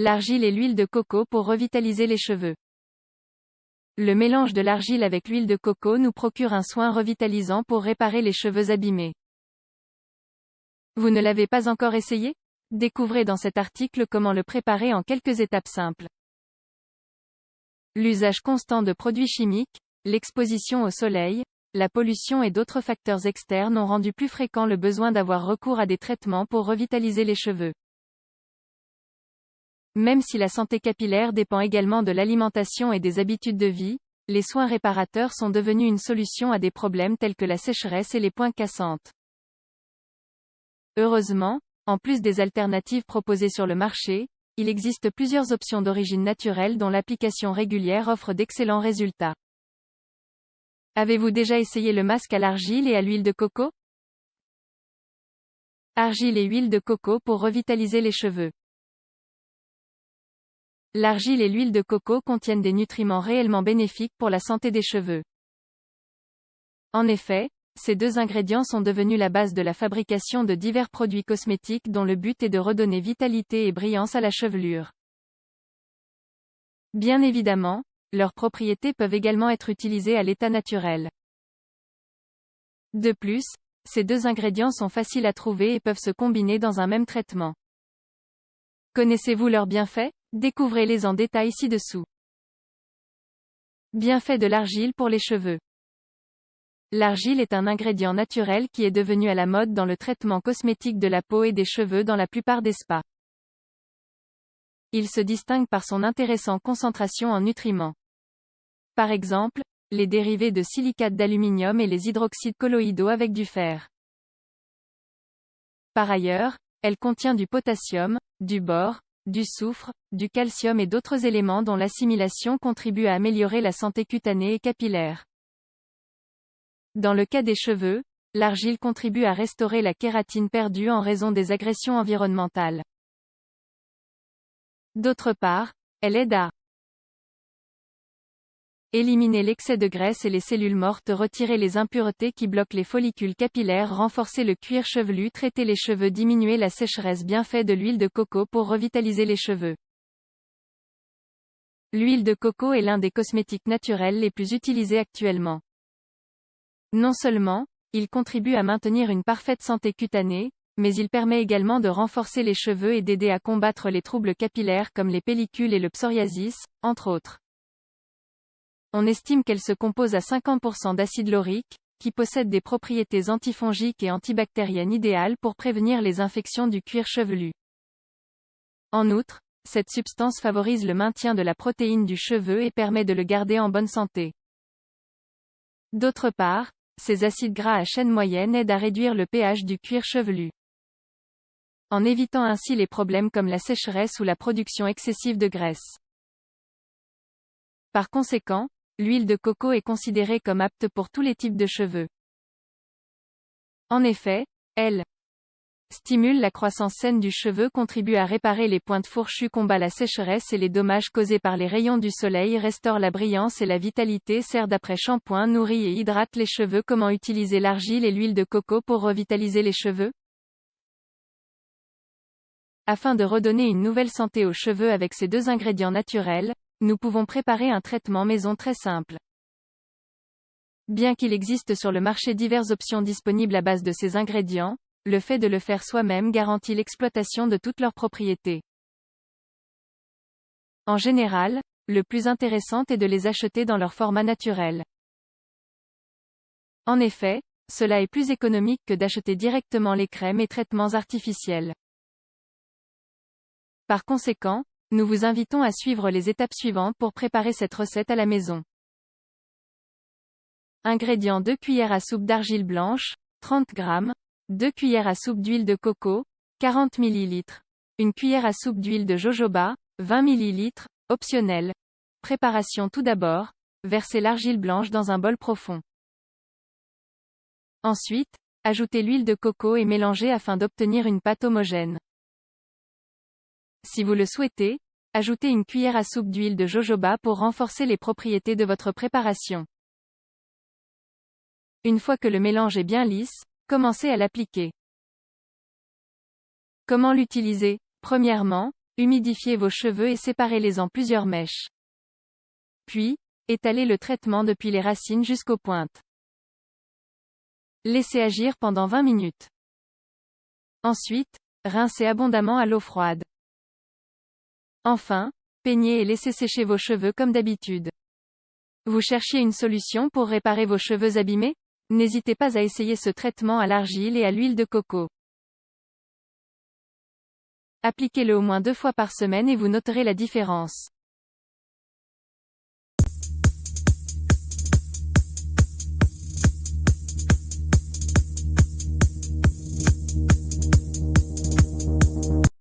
L'argile et l'huile de coco pour revitaliser les cheveux. Le mélange de l'argile avec l'huile de coco nous procure un soin revitalisant pour réparer les cheveux abîmés. Vous ne l'avez pas encore essayé? Découvrez dans cet article comment le préparer en quelques étapes simples. L'usage constant de produits chimiques, l'exposition au soleil, la pollution et d'autres facteurs externes ont rendu plus fréquent le besoin d'avoir recours à des traitements pour revitaliser les cheveux. Même si la santé capillaire dépend également de l'alimentation et des habitudes de vie, les soins réparateurs sont devenus une solution à des problèmes tels que la sécheresse et les points cassantes. Heureusement, en plus des alternatives proposées sur le marché, il existe plusieurs options d'origine naturelle dont l'application régulière offre d'excellents résultats. Avez-vous déjà essayé le masque à l'argile et à l'huile de coco? Argile et huile de coco pour revitaliser les cheveux. L'argile et l'huile de coco contiennent des nutriments réellement bénéfiques pour la santé des cheveux. En effet, ces deux ingrédients sont devenus la base de la fabrication de divers produits cosmétiques dont le but est de redonner vitalité et brillance à la chevelure. Bien évidemment, leurs propriétés peuvent également être utilisées à l'état naturel. De plus, ces deux ingrédients sont faciles à trouver et peuvent se combiner dans un même traitement. Connaissez-vous leurs bienfaits? Découvrez-les en détail ci-dessous. Bienfaits de l'argile pour les cheveux. L'argile est un ingrédient naturel qui est devenu à la mode dans le traitement cosmétique de la peau et des cheveux dans la plupart des spas. Il se distingue par son intéressante concentration en nutriments. Par exemple, les dérivés de silicate d'aluminium et les hydroxydes colloïdaux avec du fer. Par ailleurs, elle contient du potassium, du bore, du soufre, du calcium et d'autres éléments dont l'assimilation contribue à améliorer la santé cutanée et capillaire. Dans le cas des cheveux, l'argile contribue à restaurer la kératine perdue en raison des agressions environnementales. D'autre part, elle aide à éliminer l'excès de graisse et les cellules mortes, retirer les impuretés qui bloquent les follicules capillaires, renforcer le cuir chevelu, traiter les cheveux, diminuer la sécheresse. Bienfait de l'huile de coco pour revitaliser les cheveux. L'huile de coco est l'un des cosmétiques naturels les plus utilisés actuellement. Non seulement, il contribue à maintenir une parfaite santé cutanée, mais il permet également de renforcer les cheveux et d'aider à combattre les troubles capillaires comme les pellicules et le psoriasis, entre autres. On estime qu'elle se compose à 50% d'acide laurique, qui possède des propriétés antifongiques et antibactériennes idéales pour prévenir les infections du cuir chevelu. En outre, cette substance favorise le maintien de la protéine du cheveu et permet de le garder en bonne santé. D'autre part, ces acides gras à chaîne moyenne aident à réduire le pH du cuir chevelu, en évitant ainsi les problèmes comme la sécheresse ou la production excessive de graisse. Par conséquent, l'huile de coco est considérée comme apte pour tous les types de cheveux. En effet, elle stimule la croissance saine du cheveu, contribue à réparer les pointes fourchues, combat la sécheresse et les dommages causés par les rayons du soleil, restaure la brillance et la vitalité, sert d'après-shampoing, nourrit et hydrate les cheveux. Comment utiliser l'argile et l'huile de coco pour revitaliser les cheveux? Afin de redonner une nouvelle santé aux cheveux avec ces deux ingrédients naturels, nous pouvons préparer un traitement maison très simple. Bien qu'il existe sur le marché diverses options disponibles à base de ces ingrédients, le fait de le faire soi-même garantit l'exploitation de toutes leurs propriétés. En général, le plus intéressant est de les acheter dans leur format naturel. En effet, cela est plus économique que d'acheter directement les crèmes et traitements artificiels. Par conséquent, nous vous invitons à suivre les étapes suivantes pour préparer cette recette à la maison. Ingrédients: 2 cuillères à soupe d'argile blanche, 30 g, 2 cuillères à soupe d'huile de coco, 40 ml, 1 cuillère à soupe d'huile de jojoba, 20 ml, optionnel. Préparation: tout d'abord, versez l'argile blanche dans un bol profond. Ensuite, ajoutez l'huile de coco et mélangez afin d'obtenir une pâte homogène. Si vous le souhaitez, ajoutez 1 cuillère à soupe d'huile de jojoba pour renforcer les propriétés de votre préparation. Une fois que le mélange est bien lisse, commencez à l'appliquer. Comment l'utiliser? Premièrement, Humidifiez vos cheveux et séparez-les en plusieurs mèches. Puis, étalez le traitement depuis les racines jusqu'aux pointes. Laissez agir pendant 20 minutes. Ensuite, rincez abondamment à l'eau froide. Enfin, peignez et laissez sécher vos cheveux comme d'habitude. Vous cherchiez une solution pour réparer vos cheveux abîmés? N'hésitez pas à essayer ce traitement à l'argile et à l'huile de coco. Appliquez-le au moins 2 fois par semaine et vous noterez la différence.